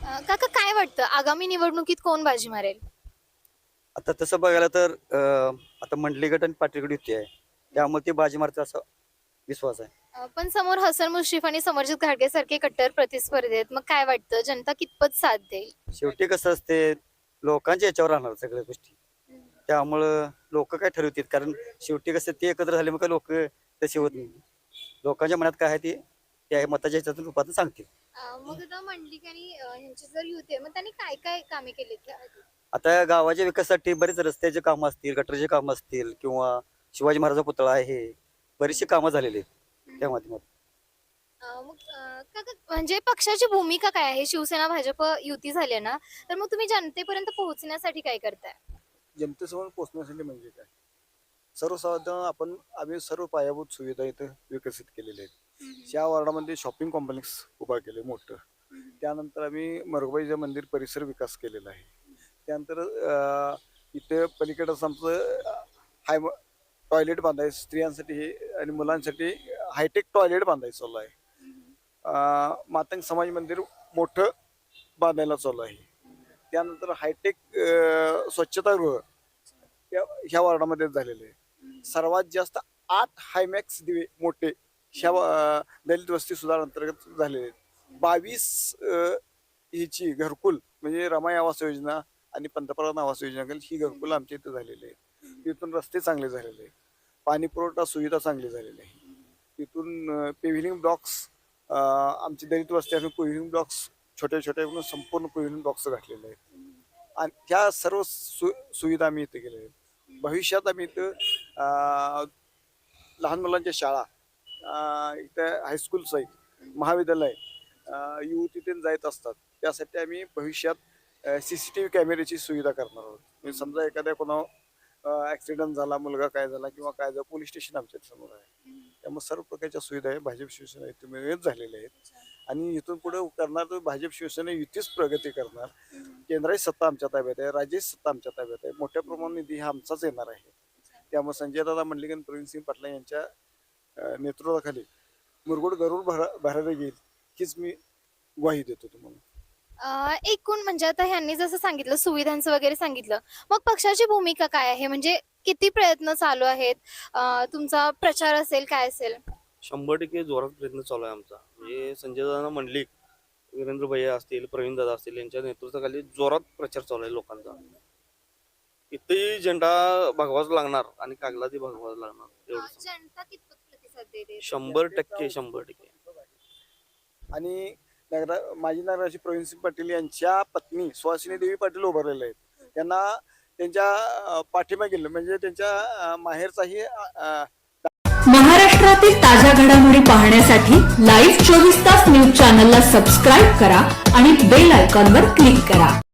काका काय वाटतं आगामी निवडणुकीत कोण बाजी मारेल? आता तसं बघायला तर आता मंडली गट आणि पाटील गट युती आहे, त्यामुळे ते बाजी मारतात असा विश्वास आहे. पण समोर हसन मुश्रीफ आणि समरजित घाटगे सारखे कट्टर प्रतिस्पर्धी आहेत. मग काय वाटतं जनता कितपत साथ देईल? शेवटी कसं असते, लोकांच्या याच्यावर राहणार सगळ्या गोष्टी. त्यामुळं लोक काय ठरवतील, कारण शेवटी कसं ते एकत्र झाले मग लोक तसे होत नाही. लोकांच्या मनात काय आहे ते त्या मताच्या ह्याच्यातून रूपात सांगतील. मग आता मंडलिक आणि ह्यांची जर युती आहे मग त्यांनी काय काय कामे केलीत? आता गावाच्या विकासासाठी बरेच रस्त्याचे कामं असतील, गटरचे कामं असतील, किंवा शिवाजी महाराज पुतळा आहे, बरीचशी कामं झालेली आहेत त्या माध्यमातून. मग काका म्हणजे पक्षाची भूमिका काय आहे? शिवसेना भाजप युती झाली आहे ना, तर मग तुम्ही जनतेपर्यंत पोहोचण्यासाठी काय करताय? जनतेसमोर पोहोचण्यासाठी म्हणजे काय, सर्वसाधारण आम्ही सर्व पायाभूत सुविधा इथं विकसित केलेल्या आहेत. या वॉर्डामध्ये शॉपिंग कॉम्प्लेक्स उभा केले मोठं. त्यानंतर आम्ही मरगबाईचं मंदिर परिसर विकास केलेला आहे. त्यानंतर इथे पलीकडंच आमचं हाय टॉयलेट बांधायचं स्त्रियांसाठी आणि मुलांसाठी हायटेक टॉयलेट बांधायचं चालू आहे. मातंग समाज मंदिर मोठं बांधायला चालू आहे. त्यानंतर हायटेक स्वच्छतागृह ह्या वॉर्डामध्ये झालेले आहे. सर्वात जास्त 8 हायमॅक्स दिवे मोठे ह्या दलित वस्ती सुधार अंतर्गत झालेले आहेत. 22 हिची घरकुल म्हणजे रमाई आवास योजना आणि पंतप्रधान आवास योजना ही घरकुल आमच्या इथे झालेली आहेत. तिथून रस्ते चांगले झालेले आहेत, पाणी पुरवठा सुविधा चांगली झालेली आहे. तिथून पेव्हिलिंग ब्लॉक्स आमची दलित वस्ती असून पेव्हिलिंग ब्लॉक्स छोटे छोटे म्हणून संपूर्ण पेव्हिलिंग ब्लॉक्स घातलेले आहेत. आणि ह्या सर्व सुविधा आम्ही इथे केलेल्या आहेत. भविष्यात आम्ही इथं लहान मुलांच्या शाळा, इथं हायस्कूल्स आहेत, महाविद्यालय, युवती तिथे जायत असतात. त्यासाठी आम्ही भविष्यात CCTV कॅमेऱ्याची सुविधा करणार आहोत. म्हणजे समजा एखाद्या कोणा ऍक्सिडेंट झाला, मुलगा काय झाला किंवा काय झालं, पोलीस स्टेशन आमच्या समोर आहे. त्यामुळे सर्व प्रकारच्या सुविधा आहे भाजप शिवसेना युतीमध्ये झालेल्या आहेत. आणि इथून पुढे करणार तर भाजप शिवसेना युतीच प्रगती करणार. केंद्राची सत्ता आमच्या ताब्यात आहे, राज्याची सत्ता आमच्या ताब्यात आहे. मोठ्या प्रमाणात निधी हा आमचाच येणार आहे. त्यामुळे संजयदादा मंडलिक आणि प्रवीणसिंग पाटील यांच्या नेतृत्वाखाली मुरगुड गरुड भरायला येईल हीच मी ग्वाही देतो तुम्हाला. एकूण म्हणजे आता ह्यांनी जसं सांगितलं सुविधांचं वगैरे सांगितलं, मग पक्षाची भूमिका काय आहे? म्हणजे किती प्रयत्न चालू आहेत? तुमचा प्रचार असेल काय असेल? 100% जोरात प्रयत्न चालू आहे आमचा. म्हणजे संजयदादा मंडलिक, वीरेंद्र भैया असतील, प्रवीण दादा असतील यांच्या नेतृत्वाखाली जोरात प्रचार चालू आहे लोकांचा. इथेही झेंडा भगवाच लागणार आणि कागदातही भगवाच लागणार एवढं. जनता कितपत प्रतिसाद देते? 100%. आणि माजी नगराध्यक्ष प्रवीणसिंग पाटील यांच्या पत्नी सुहासिनी देवी पाटील उभारलेले आहेत. त्यांना त्यांच्या पाठिंबा गेलं म्हणजे त्यांच्या माहेरचाही महाराष्ट्रातील ताज्या घडामोडी पाहण्यासाठी लाईव्ह 24 तास न्यूज चॅनलला सबस्क्राईब करा आणि बेल आयकॉनवर क्लिक करा.